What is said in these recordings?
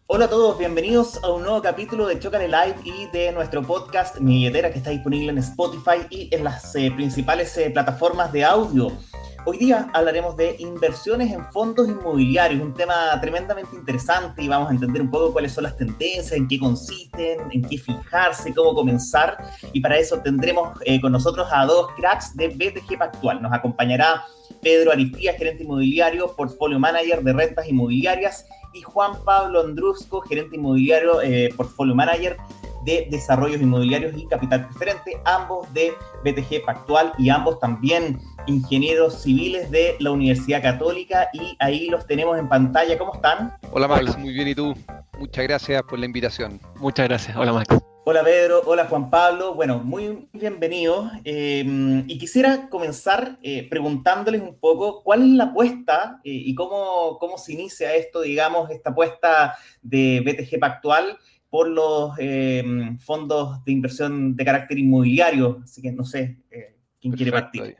Hola a todos, bienvenidos a un nuevo capítulo de Chócale Live y de nuestro podcast Mi Billetera, que está disponible en Spotify y en las principales plataformas de audio. Hoy día hablaremos de inversiones en fondos inmobiliarios, un tema tremendamente interesante, y vamos a entender un poco cuáles son las tendencias, en qué consisten, en qué fijarse, cómo comenzar. Y para eso tendremos con nosotros a dos cracks de BTG Pactual. Nos acompañará Pedro Aristías, gerente inmobiliario, portfolio manager de rentas inmobiliarias, y Juan Pablo Andrusco, gerente inmobiliario, portfolio manager de desarrollos inmobiliarios y capital preferente, ambos de BTG Pactual y ambos también ingenieros civiles de la Universidad Católica, y ahí los tenemos en pantalla. ¿Cómo están? Hola Max, Hola, muy bien, ¿y tú? Muchas gracias por la invitación. muchas gracias. Hola Max. Hola Pedro, hola Juan Pablo, bueno, muy bienvenidos. Y quisiera comenzar preguntándoles un poco cuál es la apuesta y cómo se inicia esto, digamos, esta apuesta de BTG Pactual por los fondos de inversión de carácter inmobiliario. Así que no sé, ¿quién quiere Perfecto. partir?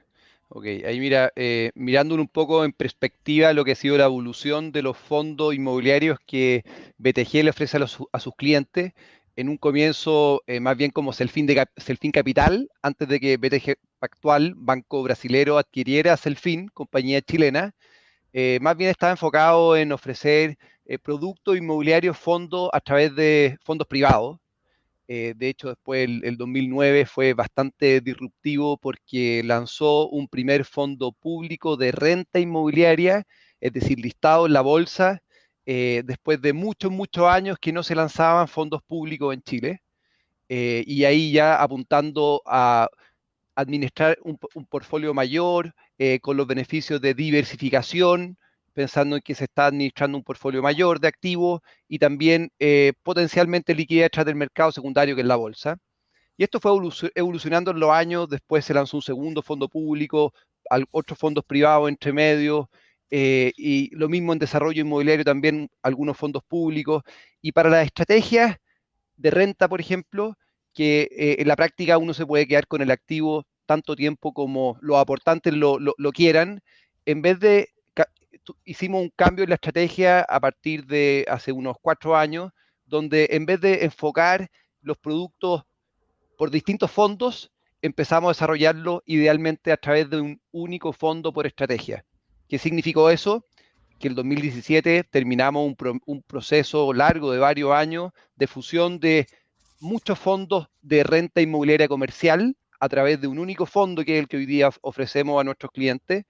Ok, ahí mira, mirándolo un poco en perspectiva lo que ha sido la evolución de los fondos inmobiliarios que BTG le ofrece a sus clientes, en un comienzo más bien como Celfin Capital, antes de que BTG Pactual, banco brasilero, adquiriera Celfin, compañía chilena. Más bien estaba enfocado en ofrecer productos inmobiliarios, fondos a través de fondos privados. De hecho, después el 2009 fue bastante disruptivo porque lanzó un primer fondo público de renta inmobiliaria, es decir, listado en la bolsa, después de muchos años que no se lanzaban fondos públicos en Chile. Y ahí ya apuntando a administrar un portfolio mayor, con los beneficios de diversificación, pensando en que se está administrando un portfolio mayor de activos y también potencialmente liquidez detrás del mercado secundario que es la bolsa. Y esto fue evolucionando en los años. Después se lanzó un segundo fondo público, otros fondos privados entre medio, y lo mismo en desarrollo inmobiliario también, algunos fondos públicos. Y para las estrategias de renta, por ejemplo, que en la práctica uno se puede quedar con el activo tanto tiempo como los aportantes lo quieran. En vez de, hicimos un cambio en la estrategia a partir de hace unos 4 años, donde en vez de enfocar los productos por distintos fondos, empezamos a desarrollarlo idealmente a través de un único fondo por estrategia. ¿Qué significó eso? Que el 2017 terminamos un proceso largo de varios años de fusión de muchos fondos de renta inmobiliaria comercial a través de un único fondo, que es el que hoy día ofrecemos a nuestros clientes.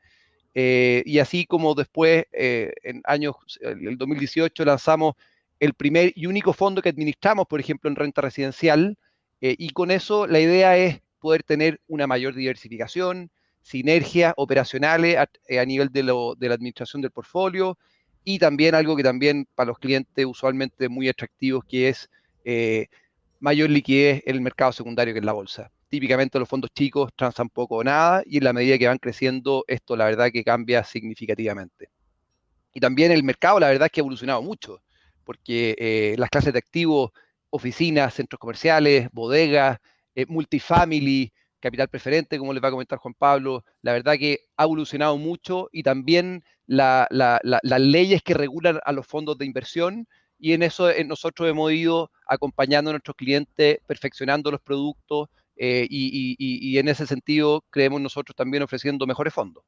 Y así como después, en años, el 2018, lanzamos el primer y único fondo que administramos, por ejemplo, en renta residencial. Y con eso la idea es poder tener una mayor diversificación, sinergias operacionales a nivel de la administración del portfolio, y también algo que también para los clientes usualmente es muy atractivo, que es eh, mayor liquidez en el mercado secundario, que es la bolsa. Típicamente los fondos chicos transan poco o nada, y en la medida que van creciendo, esto la verdad que cambia significativamente. Y también el mercado, la verdad es que ha evolucionado mucho, porque las clases de activos, oficinas, centros comerciales, bodegas, multifamily, capital preferente, como les va a comentar Juan Pablo, la verdad que ha evolucionado mucho, y también las leyes que regulan a los fondos de inversión, y en eso nosotros hemos ido acompañando a nuestros clientes, perfeccionando los productos, y en ese sentido creemos nosotros también ofreciendo mejores fondos.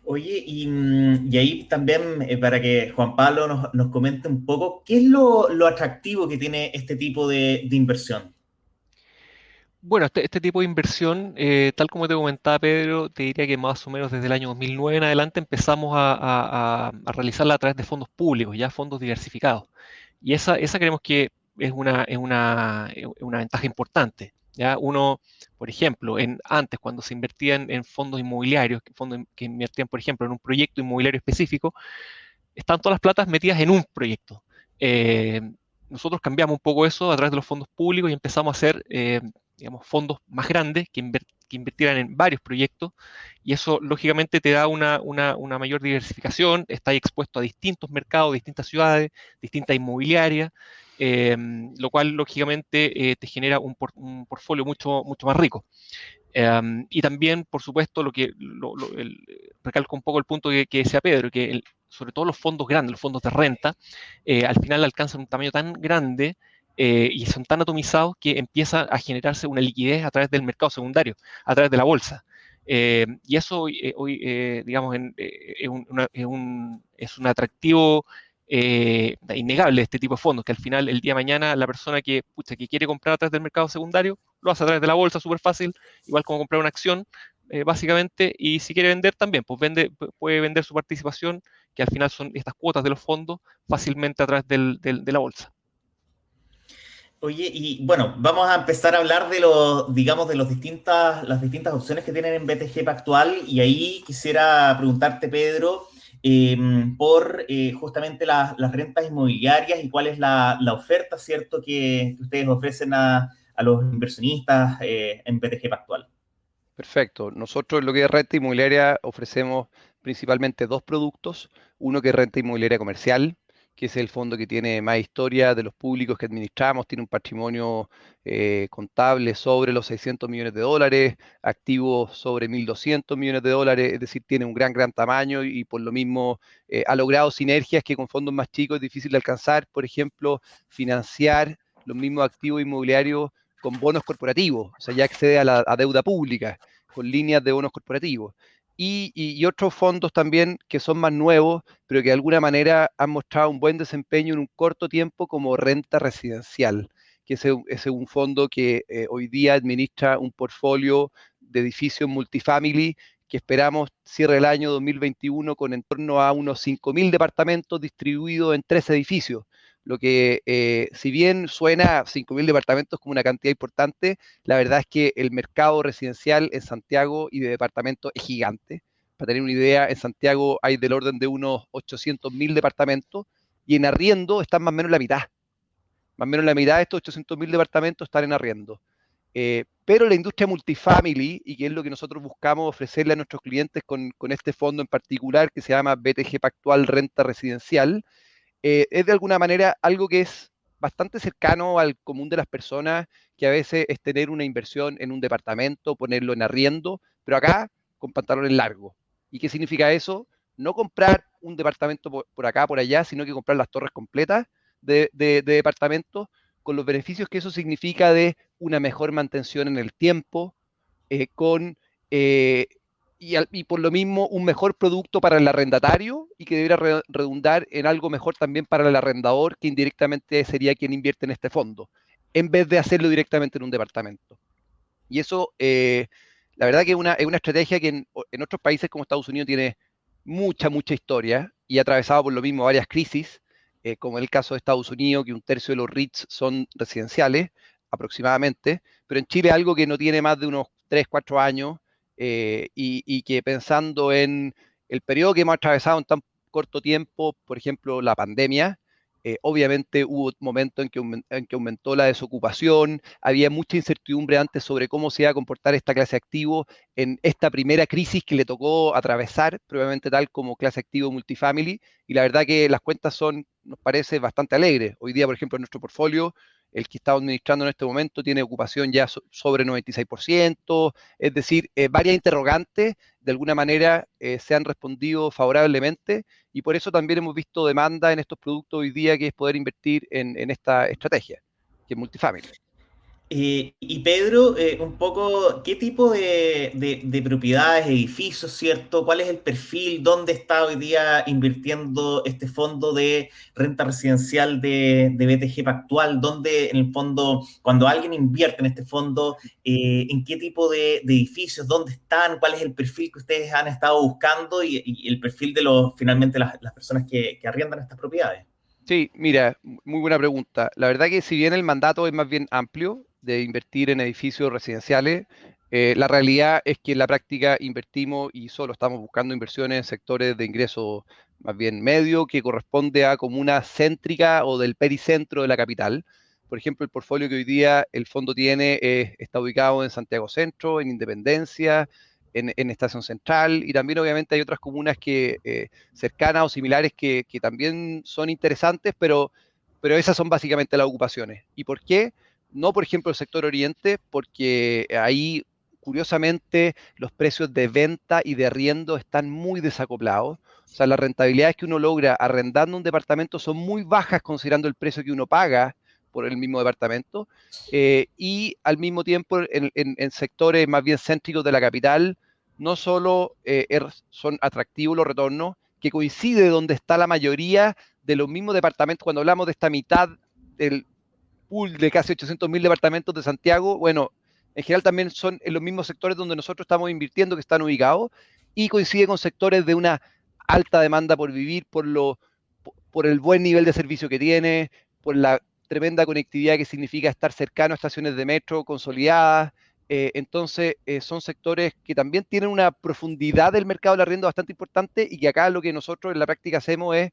Oye, y ahí también, para que Juan Pablo nos comente un poco, ¿qué es lo atractivo que tiene este tipo de inversión? Bueno, este tipo de inversión, tal como te comentaba Pedro, te diría que más o menos desde el año 2009 en adelante empezamos a realizarla a través de fondos públicos, ya fondos diversificados. Y esa creemos que es una ventaja importante. ¿Ya? Uno, por ejemplo, antes cuando se invertían en fondos inmobiliarios, fondos que invertían, por ejemplo, en un proyecto inmobiliario específico, están todas las platas metidas en un proyecto. Eh, Nosotros cambiamos un poco eso a través de los fondos públicos y empezamos a hacer, digamos, fondos más grandes que invirtieran en varios proyectos, y eso lógicamente te da una mayor diversificación. Estás expuesto a distintos mercados, distintas ciudades, distintas inmobiliarias, lo cual lógicamente te genera un portfolio mucho más rico. Y también, por supuesto, recalco un poco el punto que decía Pedro, que sobre todo los fondos grandes, los fondos de renta, al final alcanzan un tamaño tan grande y son tan atomizados que empieza a generarse una liquidez a través del mercado secundario, a través de la bolsa. Y eso hoy digamos, es un atractivo innegable de este tipo de fondos, que al final, el día de mañana, la persona que quiere comprar a través del mercado secundario, lo hace a través de la bolsa, súper fácil, igual como comprar una acción, básicamente, y si quiere vender también, pues puede vender su participación, que al final son estas cuotas de los fondos, fácilmente a través de la bolsa. Oye, y bueno, vamos a empezar a hablar de los, digamos, de las distintas opciones que tienen en BTG Pactual, y ahí quisiera preguntarte, Pedro, eh, por justamente las rentas inmobiliarias y cuál es la oferta, ¿cierto?, que ustedes ofrecen a los inversionistas en BTG Pactual. Perfecto. Nosotros en lo que es renta inmobiliaria ofrecemos principalmente dos productos. Uno que es renta inmobiliaria comercial, que es el fondo que tiene más historia de los públicos que administramos, tiene un patrimonio contable sobre los 600 millones de dólares, activos sobre 1.200 millones de dólares, es decir, tiene un gran tamaño y por lo mismo ha logrado sinergias que con fondos más chicos es difícil de alcanzar. Por ejemplo, financiar los mismos activos inmobiliarios con bonos corporativos, o sea, ya accede a deuda pública con líneas de bonos corporativos. Y otros fondos también que son más nuevos, pero que de alguna manera han mostrado un buen desempeño en un corto tiempo, como renta residencial, que es un fondo que hoy día administra un portfolio de edificios multifamily que esperamos cierre el año 2021 con en torno a unos 5.000 departamentos distribuidos en 3 edificios, lo que si bien suena 5.000 departamentos como una cantidad importante, la verdad es que el mercado residencial en Santiago y de departamentos es gigante. Para tener una idea, en Santiago hay del orden de unos 800.000 departamentos y en arriendo están más o menos la mitad. Más o menos la mitad de estos 800.000 departamentos están en arriendo. Pero la industria multifamily, y que es lo que nosotros buscamos ofrecerle a nuestros clientes con este fondo en particular que se llama BTG Pactual Renta Residencial, es de alguna manera algo que es bastante cercano al común de las personas, que a veces es tener una inversión en un departamento, ponerlo en arriendo, pero acá con pantalones largos. ¿Y qué significa eso? No comprar un departamento por acá, por allá, sino que comprar las torres completas de departamentos, con los beneficios que eso significa de una mejor mantención en el tiempo, con eh, y por lo mismo un mejor producto para el arrendatario y que debería redundar en algo mejor también para el arrendador, que indirectamente sería quien invierte en este fondo, en vez de hacerlo directamente en un departamento. Y eso, la verdad que es una estrategia que en otros países como Estados Unidos tiene mucha historia y ha atravesado por lo mismo varias crisis, como el caso de Estados Unidos, que un tercio de los REITs son residenciales aproximadamente, pero en Chile algo que no tiene más de unos 3, 4 años, y que pensando en el periodo que hemos atravesado en tan corto tiempo, por ejemplo, la pandemia, obviamente hubo momentos en que aumentó la desocupación, había mucha incertidumbre antes sobre cómo se iba a comportar esta clase de activo en esta primera crisis que le tocó atravesar, probablemente tal como clase activo multifamily, y la verdad que las cuentas son, nos parece, bastante alegres. Hoy día, por ejemplo, en nuestro portfolio, el que está administrando en este momento tiene ocupación ya sobre 96%, es decir, varias interrogantes de alguna manera se han respondido favorablemente, y por eso también hemos visto demanda en estos productos hoy día, que es poder invertir en esta estrategia, que es multifamily. Y Pedro, un poco, ¿qué tipo de propiedades, edificios, cierto? ¿Cuál es el perfil? ¿Dónde está hoy día invirtiendo este fondo de renta residencial de BTG Pactual? ¿Dónde, en el fondo, cuando alguien invierte en este fondo, en qué tipo de edificios, dónde están, cuál es el perfil que ustedes han estado buscando y el perfil de finalmente las personas que arriendan estas propiedades? Sí, mira, muy buena pregunta. La verdad que si bien el mandato es más bien amplio de invertir en edificios residenciales, la realidad es que en la práctica invertimos y solo estamos buscando inversiones en sectores de ingreso más bien medio, que corresponde a comunas céntricas o del pericentro de la capital. Por ejemplo, el portfolio que hoy día el fondo tiene está ubicado en Santiago Centro, en Independencia, en Estación Central, y también obviamente hay otras comunas que cercanas o similares que también son interesantes, pero esas son básicamente las ocupaciones. ¿Y por qué? No, por ejemplo, el sector oriente, porque ahí curiosamente los precios de venta y de arriendo están muy desacoplados. O sea, las rentabilidades que uno logra arrendando un departamento son muy bajas considerando el precio que uno paga por el mismo departamento, y al mismo tiempo en sectores más bien céntricos de la capital, no solo son atractivos los retornos, que coincide donde está la mayoría de los mismos departamentos. Cuando hablamos de esta mitad del pool de casi 800.000 departamentos de Santiago, bueno, en general también son en los mismos sectores donde nosotros estamos invirtiendo que están ubicados, y coincide con sectores de una alta demanda por vivir, por el buen nivel de servicio que tiene, por la tremenda conectividad que significa estar cercano a estaciones de metro consolidadas. Entonces, son sectores que también tienen una profundidad del mercado del arriendo bastante importante, y que acá lo que nosotros en la práctica hacemos es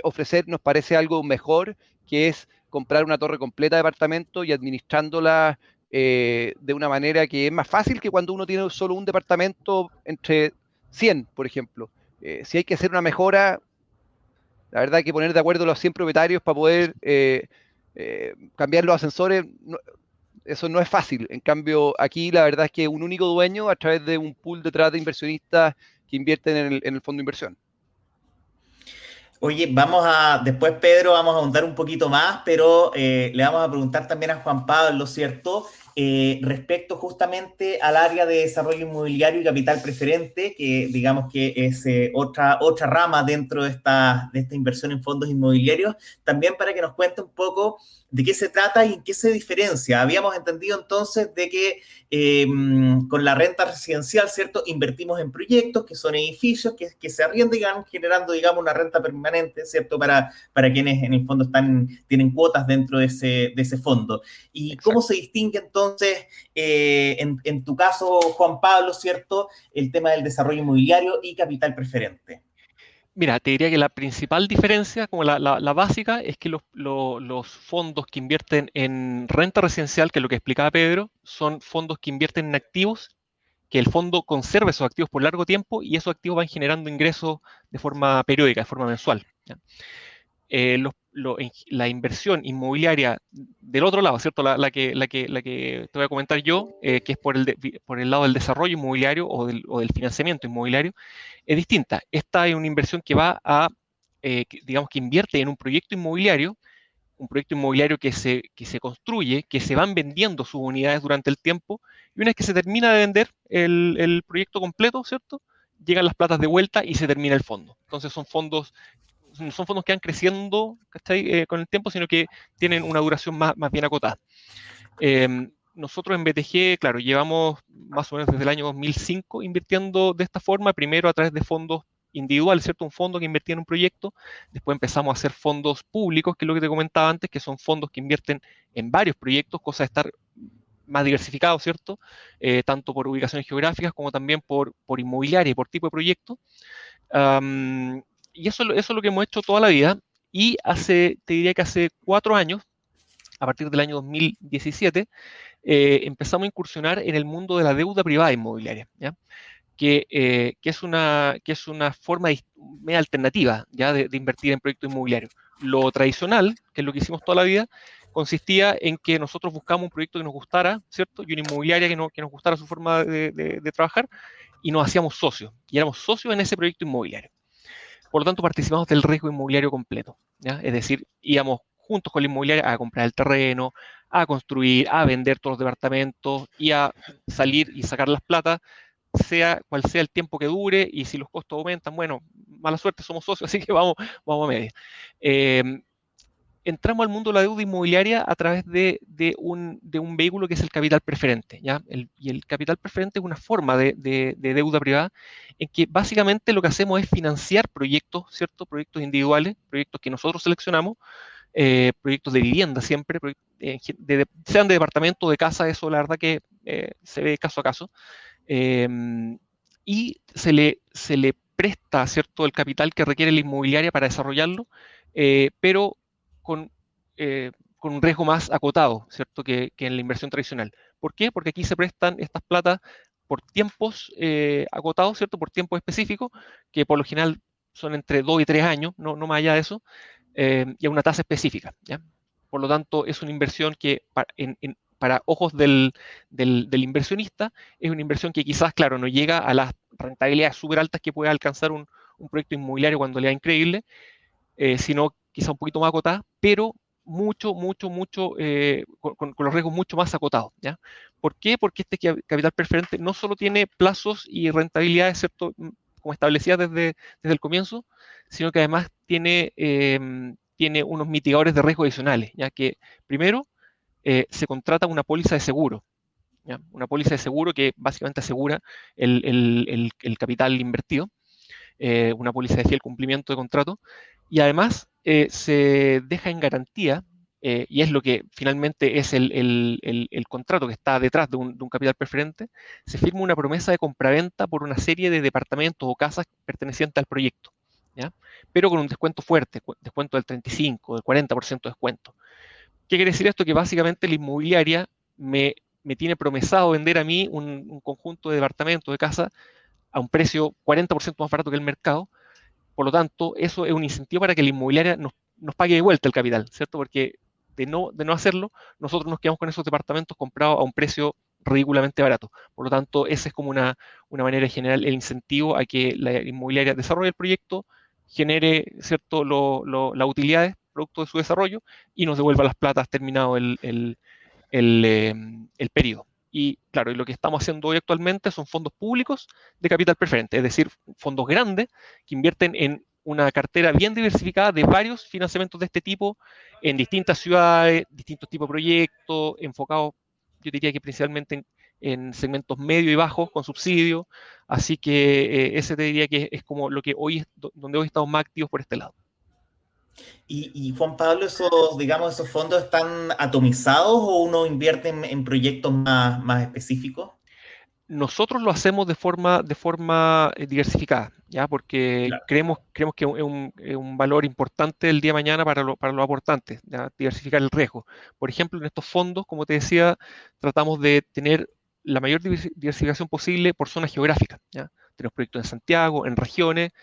ofrecer, nos parece algo mejor, que es comprar una torre completa de departamento y administrándola de una manera que es más fácil que cuando uno tiene solo un departamento entre 100, por ejemplo. Si hay que hacer una mejora, la verdad hay que poner de acuerdo a los 100 propietarios para poder cambiar los ascensores. No, eso no es fácil. En cambio, aquí la verdad es que un único dueño, a través de un pool detrás de inversionistas que invierten en el fondo de inversión. Oye, después Pedro, vamos a ahondar un poquito más, pero le vamos a preguntar también a Juan Pablo, ¿cierto? Respecto justamente al área de desarrollo inmobiliario y capital preferente, que digamos que es otra rama dentro de esta inversión en fondos inmobiliarios, también para que nos cuente un poco de qué se trata y en qué se diferencia. Habíamos entendido entonces de que con la renta residencial, ¿cierto? Invertimos en proyectos que son edificios que se arriendan y van generando, digamos, una renta permanente, ¿cierto? Para quienes en el fondo tienen cuotas dentro de ese fondo. ¿Y Exacto. cómo se distingue entonces, en tu caso, Juan Pablo, ¿cierto? El tema del desarrollo inmobiliario y capital preferente. Mira, te diría que la principal diferencia, como la básica, es que los fondos que invierten en renta residencial, que es lo que explicaba Pedro, son fondos que invierten en activos, que el fondo conserva esos activos por largo tiempo y esos activos van generando ingresos de forma periódica, de forma mensual, ¿ya? La inversión inmobiliaria del otro lado, ¿cierto? La que te voy a comentar yo, que es por el lado del desarrollo inmobiliario o del financiamiento inmobiliario, es distinta. Esta es una inversión que va a, digamos que invierte en un proyecto inmobiliario que se construye, que se van vendiendo sus unidades durante el tiempo, y una vez que se termina de vender el proyecto completo, ¿cierto? Llegan las platas de vuelta y se termina el fondo. Entonces son fondos que van creciendo, ¿cachai? Con el tiempo, sino que tienen una duración más bien acotada. Nosotros en BTG, claro, llevamos más o menos desde el año 2005 invirtiendo de esta forma, primero a través de fondos individuales, ¿cierto? Un fondo que invertía en un proyecto, después empezamos a hacer fondos públicos, que es lo que te comentaba antes, que son fondos que invierten en varios proyectos, cosa de estar más diversificado, ¿cierto? Tanto por ubicaciones geográficas como también por inmobiliaria y por tipo de proyecto. Y eso es lo que hemos hecho toda la vida. Y te diría que hace 4 años, a partir del año 2017, empezamos a incursionar en el mundo de la deuda privada inmobiliaria, ¿ya? Que es una forma media alternativa, ¿ya? De invertir en proyectos inmobiliarios. Lo tradicional, que es lo que hicimos toda la vida, consistía en que nosotros buscamos un proyecto que nos gustara, ¿cierto? Y una inmobiliaria que nos gustara su forma de trabajar, y nos hacíamos socios. Y éramos socios en ese proyecto inmobiliario. Por lo tanto, participamos del riesgo inmobiliario completo, ¿ya? Es decir, íbamos juntos con la inmobiliaria a comprar el terreno, a construir, a vender todos los departamentos y a salir y sacar las plata, sea cual sea el tiempo que dure, y si los costos aumentan, bueno, mala suerte, somos socios, así que vamos a media. Entramos al mundo de la deuda inmobiliaria a través de un vehículo que es el capital preferente, ¿ya? Y el capital preferente es una forma de deuda privada en que básicamente lo que hacemos es financiar proyectos, ¿cierto? Proyectos individuales, proyectos que nosotros seleccionamos, proyectos de vivienda siempre, sean de departamento o de casa, eso la verdad que se ve caso a caso. Y se le presta, ¿cierto?, el capital que requiere la inmobiliaria para desarrollarlo, pero con un riesgo más acotado, ¿cierto?, que en la inversión tradicional. ¿Por qué? Porque aquí se prestan estas platas por tiempos acotados, ¿cierto?, por tiempos específicos, que por lo general son entre 2 y 3 años, no más allá de eso, y a una tasa específica, ¿ya? Por lo tanto, es una inversión que para ojos del inversionista, es una inversión que quizás, claro, no llega a las rentabilidades súper altas que puede alcanzar un proyecto inmobiliario cuando le da increíble, sino quizá un poquito más acotada, pero con los riesgos mucho más acotados, ¿ya? ¿Por qué? Porque este capital preferente no solo tiene plazos y rentabilidades, ¿cierto?, como establecidas desde el comienzo, sino que además tiene unos mitigadores de riesgo adicionales, ya que primero se contrata una póliza de seguro, ¿ya? Una póliza de seguro que básicamente asegura el capital invertido, una póliza de fiel cumplimiento de contrato, y además se deja en garantía, y es lo que finalmente es el contrato que está detrás de un capital preferente, se firma una promesa de compraventa por una serie de departamentos o casas pertenecientes al proyecto, ¿ya? Pero con un descuento fuerte, descuento del 35, del 40% de descuento. ¿Qué quiere decir esto? Que básicamente la inmobiliaria me tiene promesado vender a mí un conjunto de departamentos, de casas, a un precio 40% más barato que el mercado. Por lo tanto, eso es un incentivo para que la inmobiliaria nos pague de vuelta el capital, ¿cierto? Porque de no hacerlo, nosotros nos quedamos con esos departamentos comprados a un precio ridículamente barato. Por lo tanto, esa es como una manera de generar el incentivo a que la inmobiliaria desarrolle el proyecto, genere, ¿cierto?, las utilidades producto de su desarrollo y nos devuelva las platas terminado el periodo. Y claro, y lo que estamos haciendo hoy actualmente son fondos públicos de capital preferente, es decir, fondos grandes que invierten en una cartera bien diversificada de varios financiamientos de este tipo en distintas ciudades, distintos tipos de proyectos, enfocados, yo diría que principalmente en segmentos medio y bajos con subsidio. Así que ese te diría que es como lo que donde hoy estamos más activos por este lado. Y Juan Pablo, esos fondos están atomizados o uno invierte en proyectos más específicos? Nosotros lo hacemos de forma diversificada, ¿ya? Porque Claro. creemos que es un valor importante el día de mañana para los aportantes, ¿ya? Diversificar el riesgo. Por ejemplo, en estos fondos, como te decía, tratamos de tener la mayor diversificación posible por zonas geográficas, ¿ya? Tenemos proyectos en Santiago, en regiones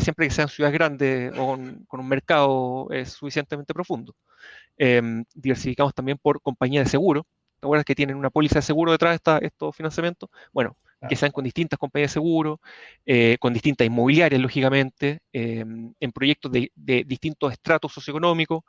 siempre que sean ciudades grandes o con un mercado suficientemente profundo. Diversificamos también por compañía de seguro. ¿Te acuerdas que tienen una póliza de seguro detrás de estos financiamientos? Bueno, que Claro. sean con distintas compañías de seguro, con distintas inmobiliarias, lógicamente, en proyectos de distintos estratos socioeconómicos.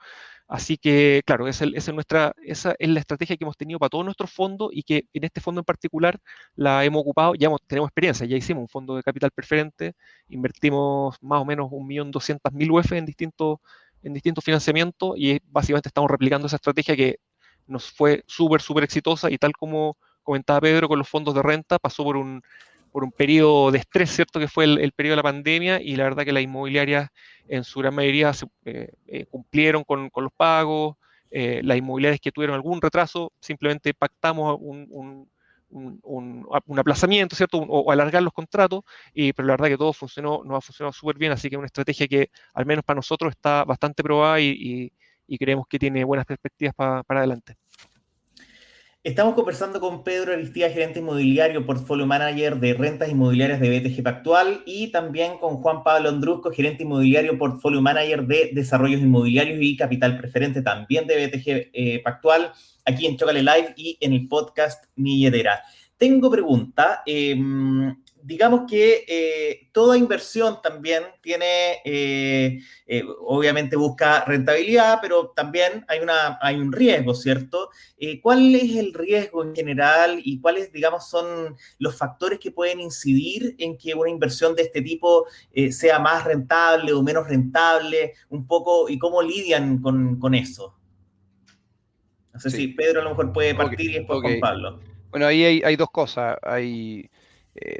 Así que, claro, esa es la estrategia que hemos tenido para todos nuestros fondos y que en este fondo en particular la hemos ocupado, tenemos experiencia, ya hicimos un fondo de capital preferente, invertimos más o menos 1.200.000 UF en distintos financiamientos y básicamente estamos replicando esa estrategia que nos fue súper exitosa y tal como comentaba Pedro con los fondos de renta, pasó por un periodo de estrés, ¿cierto? Que fue el periodo de la pandemia y la verdad que las inmobiliarias en su gran mayoría cumplieron con los pagos. Las inmobiliarias que tuvieron algún retraso, simplemente pactamos un aplazamiento, ¿cierto? O alargar los contratos, pero la verdad que todo nos ha funcionado súper bien, así que es una estrategia que al menos para nosotros está bastante probada y creemos que tiene buenas perspectivas para adelante. Estamos conversando con Pedro Aristides, gerente inmobiliario, portfolio manager de rentas inmobiliarias de BTG Pactual, y también con Juan Pablo Andrusco, gerente inmobiliario, portfolio manager de desarrollos inmobiliarios y capital preferente también de BTG Pactual, aquí en Chócale Live y en el podcast Milletera. Tengo pregunta. Digamos que toda inversión también tiene, obviamente busca rentabilidad, pero también hay un riesgo, ¿cierto? ¿Cuál es el riesgo en general y cuáles, digamos, son los factores que pueden incidir en que una inversión de este tipo sea más rentable o menos rentable, un poco, y cómo lidian con eso? No sé si Sí, Pedro a lo mejor puede ok, partir y después ok. Juan Pablo. Bueno, ahí hay dos cosas.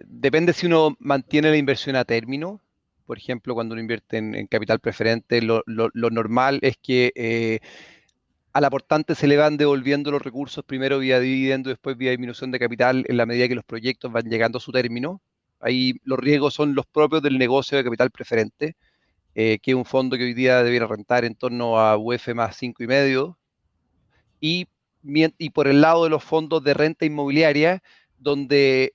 Depende si uno mantiene la inversión a término. Por ejemplo, cuando uno invierte en capital preferente, lo normal es que al aportante se le van devolviendo los recursos, primero vía dividendo, después vía disminución de capital, en la medida que los proyectos van llegando a su término. Ahí los riesgos son los propios del negocio de capital preferente, que es un fondo que hoy día debiera rentar en torno a UF más 5,5, y, y por el lado de los fondos de renta inmobiliaria, donde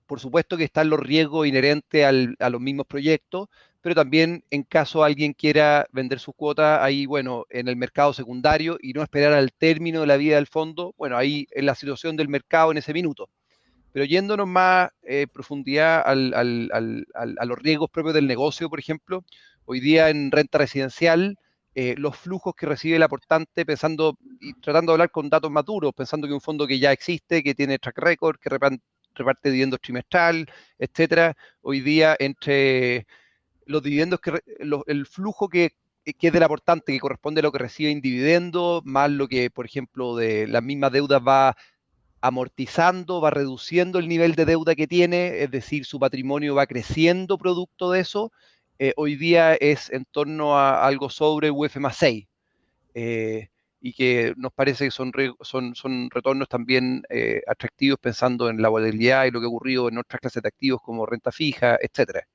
por supuesto que están los riesgos inherentes a los mismos proyectos, pero también en caso alguien quiera vender sus cuotas ahí, bueno, en el mercado secundario y no esperar al término de la vida del fondo, bueno, ahí en la situación del mercado en ese minuto. Pero yéndonos más profundidad a los riesgos propios del negocio, por ejemplo, hoy día en renta residencial, los flujos que recibe el aportante, pensando y tratando de hablar con datos más duros, pensando que un fondo que ya existe, que tiene track record, que reparte dividendos trimestral, etcétera, hoy día entre los dividendos, el flujo que es del aportante, que corresponde a lo que recibe en dividendos, más lo que, por ejemplo, de las mismas deudas va amortizando, va reduciendo el nivel de deuda que tiene, es decir, su patrimonio va creciendo producto de eso, hoy día es en torno a algo sobre UF más 6, y que nos parece que son retornos también atractivos pensando en la volatilidad y lo que ha ocurrido en otras clases de activos como renta fija, etcétera.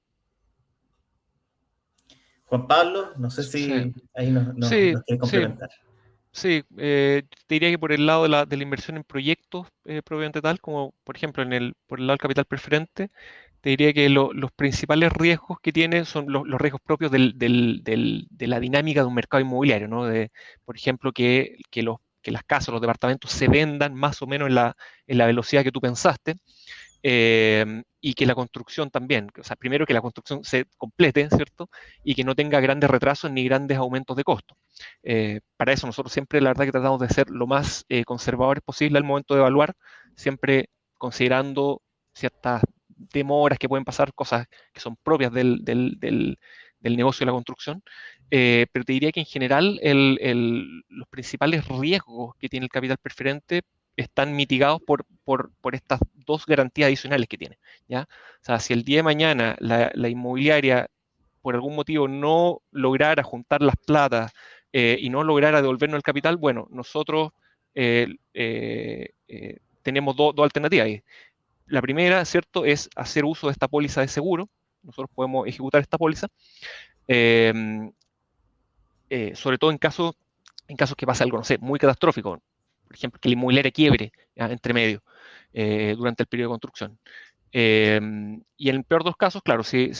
Juan Pablo, no sé Sí, si ahí nos sí, quieres sí. complementar. Sí, te diría que por el lado de la inversión en proyectos propiamente tal, como por ejemplo por el lado del capital preferente, te diría que los principales riesgos que tiene son los riesgos propios de la dinámica de un mercado inmobiliario, ¿no? Por ejemplo, que las casas, los departamentos se vendan más o menos en la velocidad que tú pensaste, y que la construcción también, o sea, primero que la construcción se complete, ¿cierto? Y que no tenga grandes retrasos ni grandes aumentos de costo. Para eso nosotros siempre, la verdad, que tratamos de ser lo más conservadores posible al momento de evaluar, siempre considerando ciertas demoras que pueden pasar, cosas que son propias del negocio de la construcción. Pero te diría que en general los principales riesgos que tiene el capital preferente están mitigados por estas dos garantías adicionales que tiene, ¿ya? O sea, si el día de mañana la inmobiliaria por algún motivo no lograra juntar las platas y no lograra devolvernos el capital, bueno, nosotros tenemos dos alternativas ahí. La primera, ¿cierto?, es hacer uso de esta póliza de seguro. Nosotros podemos ejecutar esta póliza, eh, sobre todo en casos que pase algo, no sé, muy catastrófico. Por ejemplo, que la inmobiliaria quiebre, ¿ya?, entre medio durante el periodo de construcción. Y en el peor de los casos, claro, si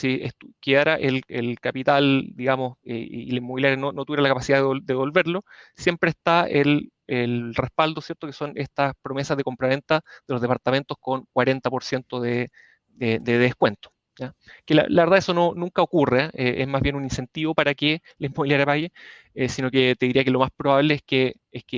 quedara el capital, digamos, y la inmobiliaria no tuviera la capacidad de devolverlo, siempre está el respaldo, ¿cierto?, que son estas promesas de compraventa de los departamentos con 40% de descuento, ¿ya? Que la verdad eso nunca ocurre, es más bien un incentivo para que la inmobiliaria pague, sino que te diría que lo más probable es que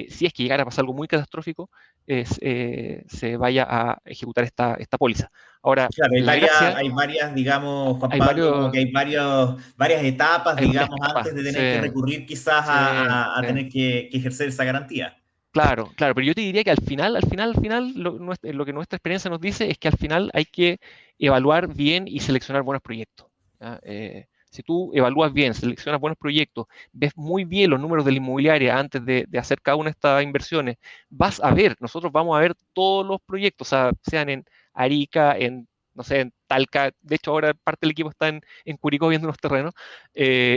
si es que llegara a pasar algo muy catastrófico, se vaya a ejecutar esta póliza. Ahora, Claro, la gracia, hay varias, digamos, Juan hay Pablo, como que varios, hay varias etapas, hay varias digamos, capas. antes de Sí, tener que recurrir quizás sí, a sí. tener que ejercer esa garantía. Claro, claro, pero yo te diría que al final, lo que nuestra experiencia nos dice es que al final hay que evaluar bien y seleccionar buenos proyectos, ¿ya? Si tú evalúas bien, seleccionas buenos proyectos, ves muy bien los números de la inmobiliaria antes de hacer cada una de estas inversiones, nosotros vamos a ver todos los proyectos, o sea, sean en Arica, no sé, en Talca. De hecho, ahora parte del equipo está en Curicó viendo unos terrenos.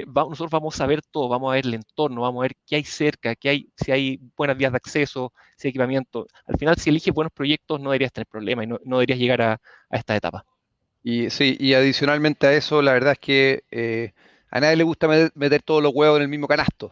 Nosotros vamos a ver todo, vamos a ver el entorno, vamos a ver qué hay cerca, si hay buenas vías de acceso, si hay equipamiento. Al final, si eliges buenos proyectos, no deberías tener problemas y no deberías llegar a esta etapa. Y sí, y adicionalmente a eso, la verdad es que a nadie le gusta meter todos los huevos en el mismo canasto.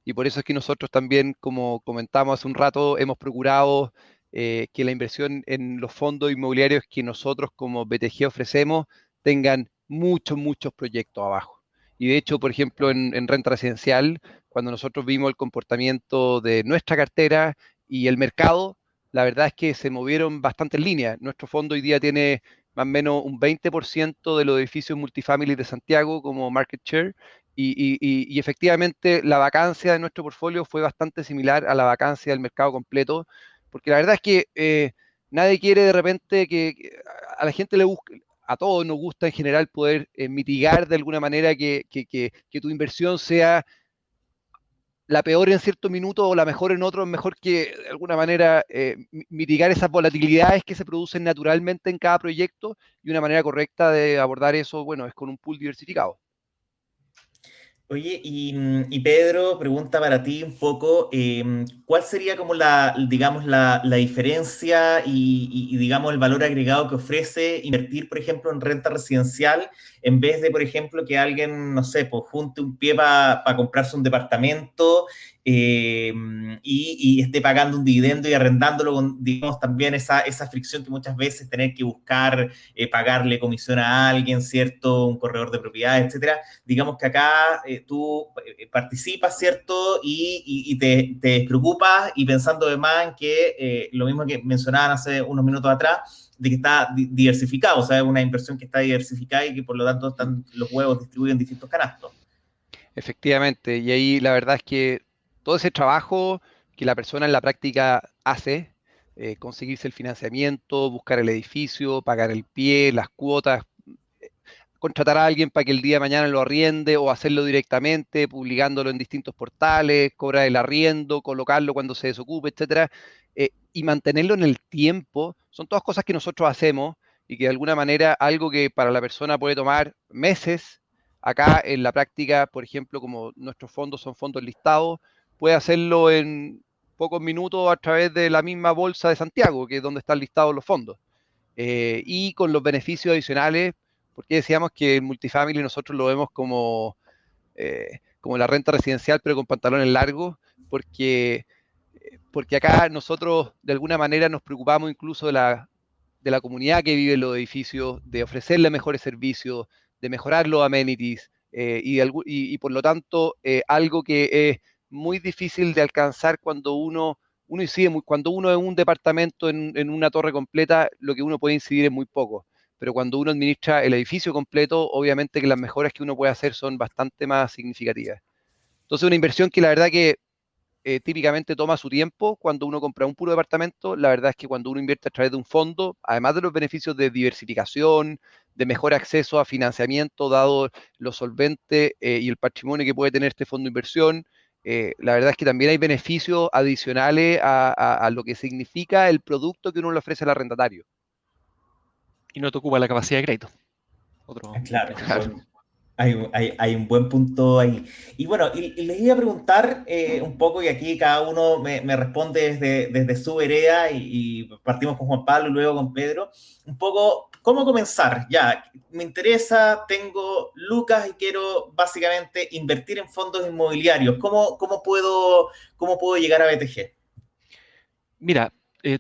Y por eso es que nosotros también, como comentamos hace un rato, hemos procurado que la inversión en los fondos inmobiliarios que nosotros como BTG ofrecemos tengan muchos, muchos proyectos abajo. Y de hecho, por ejemplo, en renta residencial, cuando nosotros vimos el comportamiento de nuestra cartera y el mercado, la verdad es que se movieron bastante en línea. Nuestro fondo hoy día tiene más o menos un 20% de los edificios multifamily de Santiago como market share, y efectivamente la vacancia de nuestro portfolio fue bastante similar a la vacancia del mercado completo, porque la verdad es que nadie quiere de repente a la gente le busca, a todos nos gusta en general poder mitigar de alguna manera que tu inversión sea la peor en cierto minuto o la mejor en otro, es mejor que de alguna manera mitigar esas volatilidades que se producen naturalmente en cada proyecto, y una manera correcta de abordar eso, bueno, es con un pool diversificado. Oye, y Pedro, pregunta para ti un poco, ¿cuál sería como digamos, la diferencia y, digamos, el valor agregado que ofrece invertir, por ejemplo, en renta residencial en vez de, por ejemplo, que alguien, no sé, pues junte un pie para comprarse un departamento eh, y esté pagando un dividendo y arrendándolo con, digamos, también esa fricción que muchas veces tener que buscar, pagarle comisión a alguien, ¿cierto? Un corredor de propiedades, etcétera. Digamos que acá tú participas, ¿cierto? Y te despreocupas y pensando además en que lo mismo que mencionaban hace unos minutos atrás, de que está diversificado, o sea, es una inversión que está diversificada y que por lo tanto están los huevos distribuidos en distintos canastos. Efectivamente, y ahí la verdad es que todo ese trabajo que la persona en la práctica hace, conseguirse el financiamiento, buscar el edificio, pagar el pie, las cuotas, contratar a alguien para que el día de mañana lo arriende o hacerlo directamente, publicándolo en distintos portales, cobrar el arriendo, colocarlo cuando se desocupe, etcétera, y mantenerlo en el tiempo, son todas cosas que nosotros hacemos y que de alguna manera algo que para la persona puede tomar meses, acá en la práctica, por ejemplo, como nuestros fondos son fondos listados, puede hacerlo en pocos minutos a través de la misma bolsa de Santiago, que es donde están listados los fondos. Y con los beneficios adicionales, porque decíamos que el multifamily nosotros lo vemos como la renta residencial, pero con pantalones largos, porque, porque acá nosotros de alguna manera nos preocupamos incluso de la comunidad que vive en los edificios, de ofrecerle mejores servicios, de mejorar los amenities, y por lo tanto algo que es muy difícil de alcanzar cuando uno incide cuando uno es un departamento en una torre completa, lo que uno puede incidir es muy poco. Pero cuando uno administra el edificio completo, obviamente que las mejoras que uno puede hacer son bastante más significativas. Entonces, una inversión que la verdad que típicamente toma su tiempo cuando uno compra un puro departamento. La verdad es que cuando uno invierte a través de un fondo, además de los beneficios de diversificación, de mejor acceso a financiamiento, dado lo solvente y el patrimonio que puede tener este fondo de inversión, la verdad es que también hay beneficios adicionales a lo que significa el producto que uno le ofrece al arrendatario. Y no te ocupa la capacidad de crédito. Claro, Otro un factor. buen, hay un buen punto ahí. Y bueno, y les iba a preguntar un poco, y aquí cada uno me responde desde su vereda, y partimos con Juan Pablo y luego con Pedro, un poco cómo comenzar. Ya, me interesa, tengo lucas y quiero básicamente invertir en fondos inmobiliarios. ¿Cómo puedo llegar a BTG? Mira,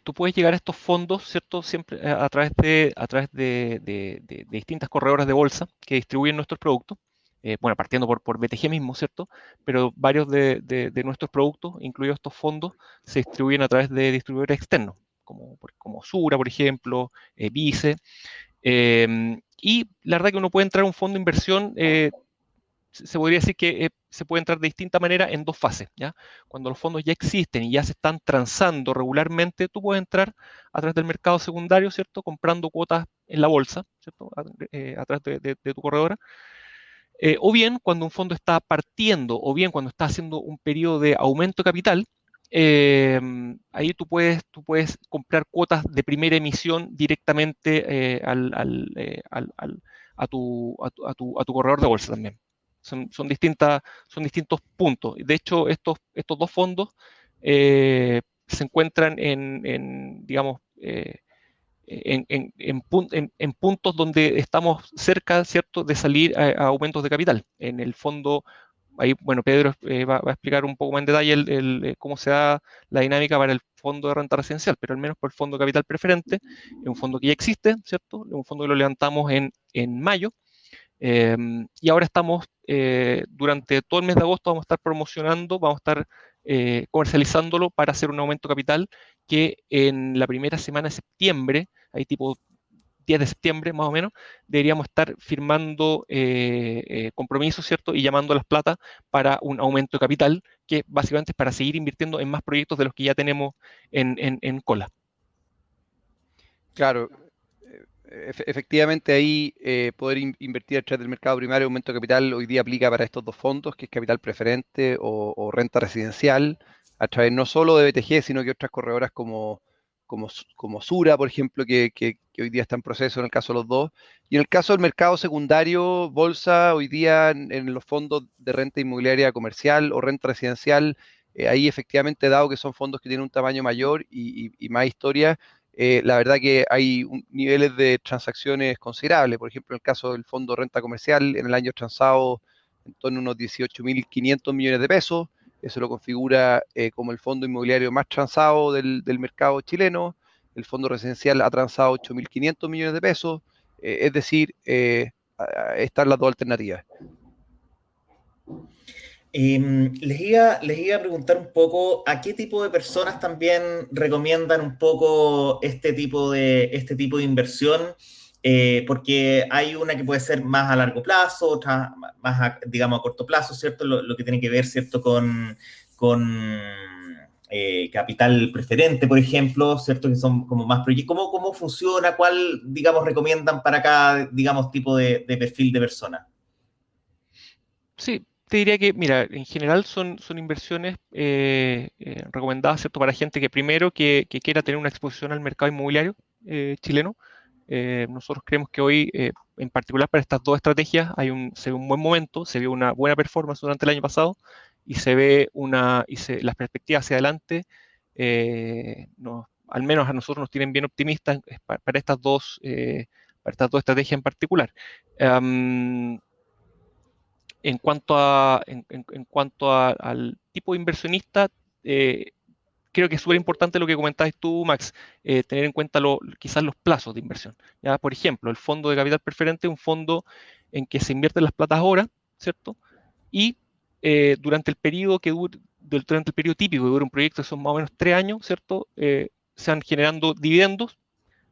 tú puedes llegar a estos fondos, ¿cierto? Siempre a través de distintas corredoras de bolsa que distribuyen nuestros productos. Bueno, partiendo por BTG mismo, ¿cierto? Pero varios de nuestros productos, incluidos estos fondos, se distribuyen a través de distribuidores externos, como Sura, por ejemplo, Vice. Y la verdad que uno puede entrar a un fondo de inversión, se podría decir que se puede entrar de distinta manera en dos fases, ¿ya? Cuando los fondos ya existen y ya se están transando regularmente, tú puedes entrar a través del mercado secundario, ¿cierto? Comprando cuotas en la bolsa, ¿cierto? A través de tu corredora. O bien cuando un fondo está partiendo, o bien cuando está haciendo un periodo de aumento de capital, eh, ahí tú puedes comprar cuotas de primera emisión directamente a tu corredor de bolsa también. Son distintos puntos. De hecho, estos dos fondos se encuentran digamos, en puntos donde estamos cerca, ¿cierto?, de salir a aumentos de capital. En el fondo, ahí, bueno, Pedro va a explicar un poco más en detalle cómo se da la dinámica para el fondo de renta residencial, pero al menos por el fondo de capital preferente, es un fondo que ya existe, ¿cierto? Es un fondo que lo levantamos en mayo. Y ahora estamos, durante todo el mes de agosto, vamos a estar promocionando, vamos a estar comercializándolo para hacer un aumento capital que en la primera semana de septiembre, ahí tipo 10 de septiembre más o menos, deberíamos estar firmando compromisos, ¿cierto? Y llamando a las plata para un aumento de capital, que básicamente es para seguir invirtiendo en más proyectos de los que ya tenemos en cola. Claro, efectivamente ahí poder invertir a través del mercado primario, aumento de capital, hoy día aplica para estos dos fondos, que es capital preferente o renta residencial, a través no solo de BTG, sino que otras corredoras como como Sura, por ejemplo, que hoy día está en proceso en el caso de los dos. Y en el caso del mercado secundario, bolsa, hoy día en los fondos de renta inmobiliaria comercial o renta residencial, ahí efectivamente, dado que son fondos que tienen un tamaño mayor y más historia, la verdad que hay niveles de transacciones considerables. Por ejemplo, en el caso del fondo de renta comercial, en el año transado en torno a unos 18.500 millones de pesos. Eso lo configura como el fondo inmobiliario más transado del mercado chileno. El fondo residencial ha transado 8.500 millones de pesos. Es decir, están las dos alternativas. Les iba a preguntar un poco a qué tipo de personas también recomiendan un poco este tipo de inversión, porque hay una que puede ser más a largo plazo, otra más, digamos, a corto plazo, ¿cierto? Lo que tiene que ver, ¿cierto? Con capital preferente, por ejemplo, ¿cierto? Que son como más proyectos. ¿Cómo funciona? ¿Cuál, digamos, recomiendan para cada, digamos, tipo de perfil de persona? Sí, te diría que, mira, en general son inversiones recomendadas, ¿cierto? Para gente que primero que quiera tener una exposición al mercado inmobiliario chileno. Nosotros creemos que hoy, en particular para estas dos estrategias, se ve un buen momento, se ve una buena performance durante el año pasado y se ve las perspectivas hacia adelante, al menos a nosotros nos tienen bien optimistas para estas dos estrategias en particular. Al tipo de inversionista, creo que es súper importante lo que comentabas tú, Max, tener en cuenta quizás los plazos de inversión. ¿Ya? Por ejemplo, el fondo de capital preferente es un fondo en que se invierten las platas ahora, ¿cierto? Y durante el periodo durante el periodo típico que dura un proyecto, que son más o menos 3 años, ¿cierto? Se van generando dividendos,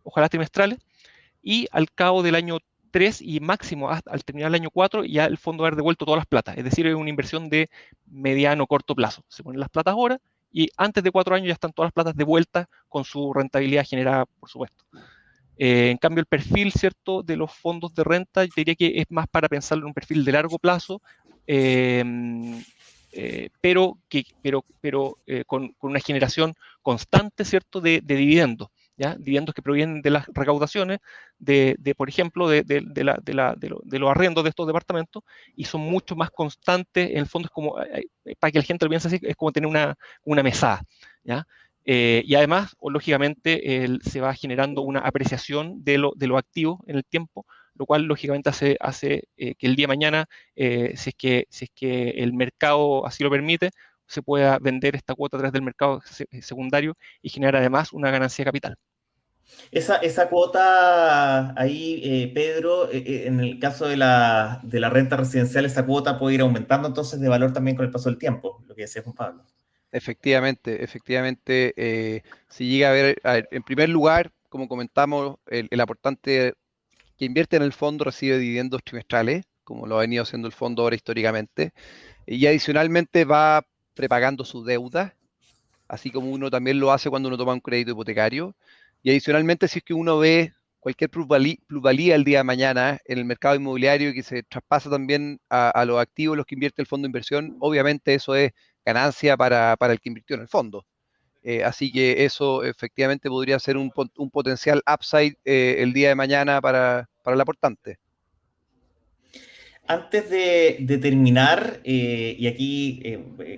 ojalá trimestrales, y al cabo del año 3 y máximo al terminar el año 4, ya el fondo va a haber devuelto todas las platas. Es decir, es una inversión de mediano o corto plazo. Se ponen las platas ahora y antes de 4 años ya están todas las platas de vuelta con su rentabilidad generada, por supuesto. En cambio, el perfil, ¿cierto?, de los fondos de renta, yo diría que es más para pensarlo en un perfil de largo plazo, pero con una generación constante, ¿cierto?, de dividendos. ¿Ya? Dividendos que provienen de las recaudaciones, por ejemplo, de los arriendos de estos departamentos, y son mucho más constantes. En el fondo es como, para que la gente lo piense así, es como tener una mesada, ¿ya? Y además, lógicamente, se va generando una apreciación de lo activo en el tiempo, lo cual lógicamente hace que el día de mañana, si es que el mercado así lo permite, se pueda vender esta cuota a través del mercado secundario y generar además una ganancia de capital. Esa cuota ahí, Pedro, en el caso de la renta residencial, esa cuota puede ir aumentando entonces de valor también con el paso del tiempo, lo que decía Juan Pablo. Efectivamente, si llega a ver, en primer lugar, como comentamos, el aportante que invierte en el fondo recibe dividendos trimestrales, como lo ha venido haciendo el fondo ahora históricamente, y adicionalmente va prepagando su deuda, así como uno también lo hace cuando uno toma un crédito hipotecario. Y adicionalmente, si es que uno ve cualquier plusvalía el día de mañana en el mercado inmobiliario que se traspasa también a los activos los que invierte el fondo de inversión, obviamente eso es ganancia para el que invirtió en el fondo. Así que eso efectivamente podría ser un potencial upside el día de mañana para el aportante. Antes de terminar, y aquí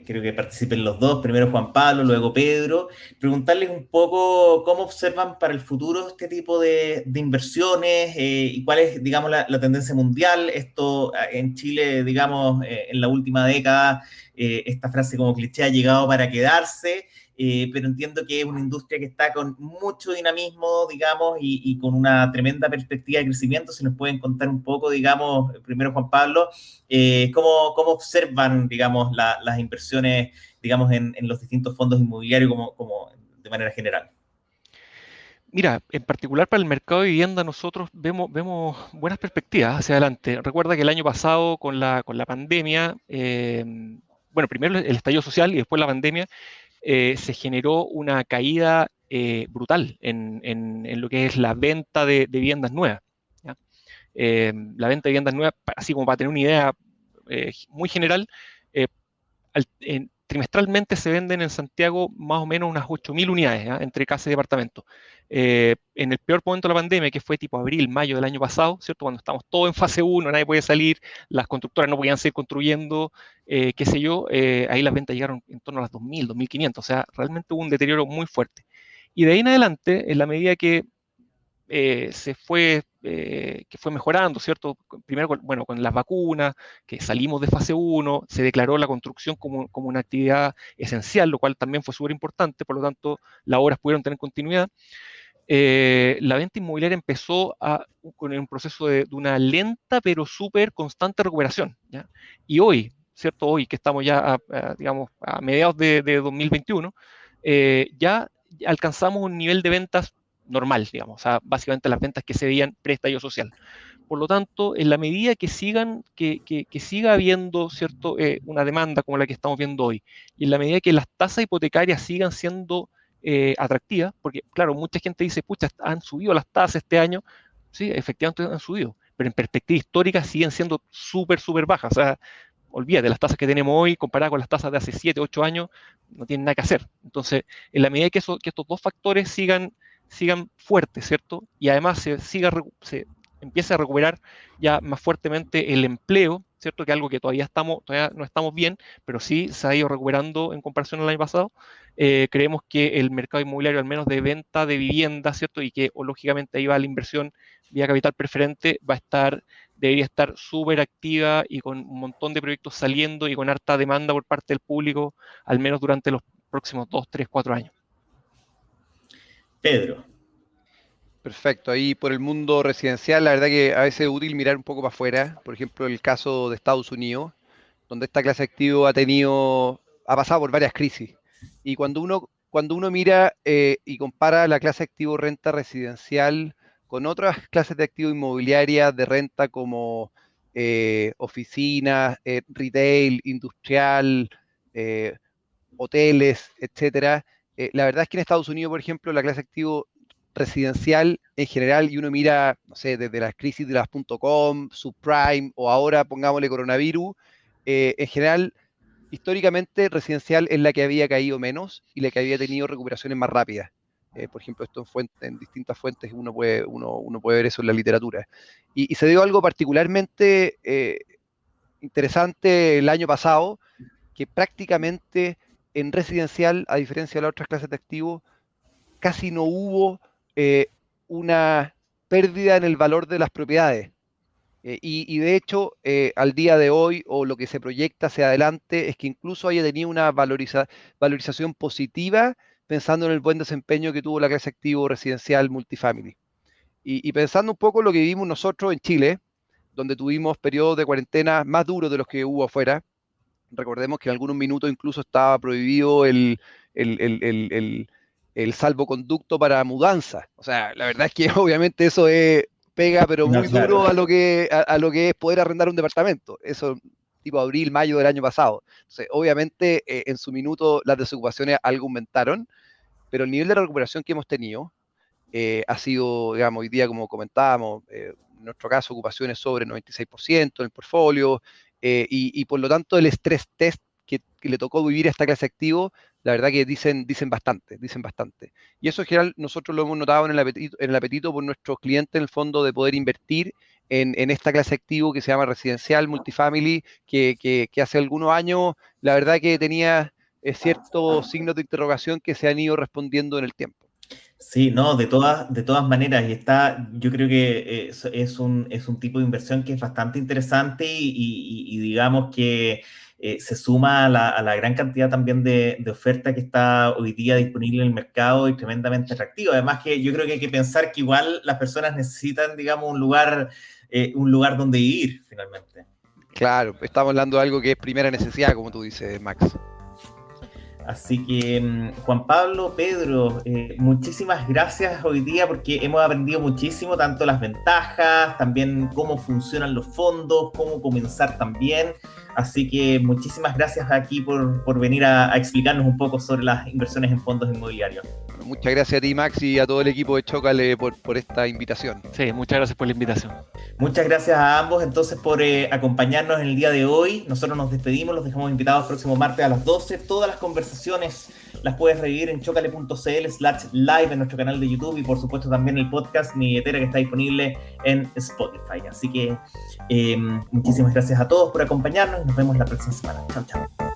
creo que participen los dos, primero Juan Pablo, luego Pedro, preguntarles un poco cómo observan para el futuro este tipo de inversiones y cuál es, digamos, la tendencia mundial. Esto en Chile, digamos, en la última década, esta frase como cliché ha llegado para quedarse. Pero entiendo que es una industria que está con mucho dinamismo, digamos, y con una tremenda perspectiva de crecimiento. Si nos pueden contar un poco, digamos, primero Juan Pablo, cómo observan, digamos, las inversiones, digamos, en los distintos fondos inmobiliarios como de manera general. Mira, en particular para el mercado de vivienda nosotros vemos buenas perspectivas hacia adelante. Recuerda que el año pasado con la pandemia, bueno, primero el estallido social y después la pandemia, se generó una caída brutal en lo que es la venta de viviendas nuevas. ¿Ya? La venta de viviendas nuevas, así como para tener una idea muy general, trimestralmente se venden en Santiago más o menos unas 8.000 unidades, ¿ya? Entre casa y departamento. En el peor momento de la pandemia, que fue tipo abril, mayo del año pasado, ¿cierto? Cuando estamos todos en fase 1, nadie puede salir, las constructoras no podían seguir construyendo, qué sé yo, ahí las ventas llegaron en torno a las 2.000, 2.500, o sea, realmente hubo un deterioro muy fuerte. Y de ahí en adelante, en la medida que que fue mejorando, ¿cierto? Primero, bueno, con las vacunas, que salimos de fase 1, se declaró la construcción como una actividad esencial, lo cual también fue súper importante, por lo tanto, las obras pudieron tener continuidad. La venta inmobiliaria empezó con un proceso de una lenta pero súper constante recuperación, ¿ya? Y hoy, ¿cierto? Hoy que estamos ya, digamos, a mediados de 2021, ya alcanzamos un nivel de ventas normal, digamos, o sea, básicamente las ventas que se veían pre-estallido social. Por lo tanto, en la medida que siga habiendo, ¿cierto? Una demanda como la que estamos viendo hoy, y en la medida que las tasas hipotecarias sigan siendo atractivas, porque claro, mucha gente dice, pucha, han subido las tasas este año, sí, efectivamente han subido, pero en perspectiva histórica siguen siendo súper, súper bajas, o sea, olvídate, las tasas que tenemos hoy comparadas con las tasas de hace 7, 8 años, no tienen nada que hacer. Entonces, en la medida que estos dos factores sigan fuertes, ¿cierto? Y además se empieza a recuperar ya más fuertemente el empleo, ¿cierto? Que es algo que todavía no estamos bien, pero sí se ha ido recuperando en comparación al año pasado. Creemos que el mercado inmobiliario, al menos de venta de vivienda, ¿cierto? Y que lógicamente ahí va la inversión vía capital preferente, debería estar súper activa y con un montón de proyectos saliendo y con harta demanda por parte del público, al menos durante los próximos 2, 3, 4 años. Pedro. Perfecto, ahí por el mundo residencial, la verdad que a veces es útil mirar un poco para afuera, por ejemplo, el caso de Estados Unidos, donde esta clase de activo ha pasado por varias crisis. Y cuando uno mira y compara la clase de activo renta residencial con otras clases de activo inmobiliaria de renta como oficinas, retail, industrial, hoteles, etcétera, la verdad es que en Estados Unidos, por ejemplo, la clase de activo residencial en general, y uno mira, no sé, desde las crisis de las .com, subprime, o ahora pongámosle coronavirus, en general, históricamente residencial es la que había caído menos y la que había tenido recuperaciones más rápidas. Por ejemplo, esto en distintas fuentes uno puede ver eso en la literatura. Y se dio algo particularmente interesante el año pasado, que prácticamente en residencial, a diferencia de las otras clases de activos, casi no hubo una pérdida en el valor de las propiedades. Y de hecho, al día de hoy, o lo que se proyecta hacia adelante, es que incluso haya tenido una valorización positiva, pensando en el buen desempeño que tuvo la clase activo residencial multifamily. Y pensando un poco en lo que vivimos nosotros en Chile, donde tuvimos periodos de cuarentena más duros de los que hubo afuera. Recordemos que en algunos minutos incluso estaba prohibido el, el- el- el salvoconducto para mudanza. O sea, la verdad es que obviamente eso pega, pero No, muy claro. duro a lo que es poder arrendar un departamento. Eso tipo abril, mayo del año pasado. Entonces, obviamente, en su minuto las desocupaciones algo aumentaron, pero el nivel de recuperación que hemos tenido ha sido, digamos, hoy día, como comentábamos, en nuestro caso, ocupaciones sobre 96% en el portfolio, y por lo tanto el estrés test que le tocó vivir a esta clase activo, la verdad que dicen bastante, dicen bastante. Y eso en general nosotros lo hemos notado en el apetito por nuestros clientes, en el fondo, de poder invertir en esta clase activo que se llama residencial, multifamily, que hace algunos años, la verdad que tenía ciertos signos de interrogación que se han ido respondiendo en el tiempo. Sí, no, de todas maneras, yo creo que es un tipo de inversión que es bastante interesante y digamos que se suma a la gran cantidad también de oferta que está hoy día disponible en el mercado y tremendamente atractiva. Además que yo creo que hay que pensar que igual las personas necesitan, digamos, un lugar donde vivir finalmente. Claro, estamos hablando de algo que es primera necesidad, como tú dices, Max. Así que, Juan Pablo, Pedro, muchísimas gracias hoy día porque hemos aprendido muchísimo, tanto las ventajas, también cómo funcionan los fondos, cómo comenzar también. Así que muchísimas gracias aquí por venir a explicarnos un poco sobre las inversiones en fondos inmobiliarios. muchas gracias a ti, Max, y a todo el equipo de Chócale por esta invitación. Sí, muchas gracias por la invitación. Muchas gracias a ambos entonces por acompañarnos en el día de hoy. Nosotros nos despedimos, los dejamos invitados el próximo martes a las 12. Todas las conversaciones las puedes revivir en chocale.cl/live en nuestro canal de YouTube y por supuesto también el podcast Mi Billetera que está disponible en Spotify. Así que muchísimas gracias a todos por acompañarnos y nos vemos la próxima semana. Chao, chao.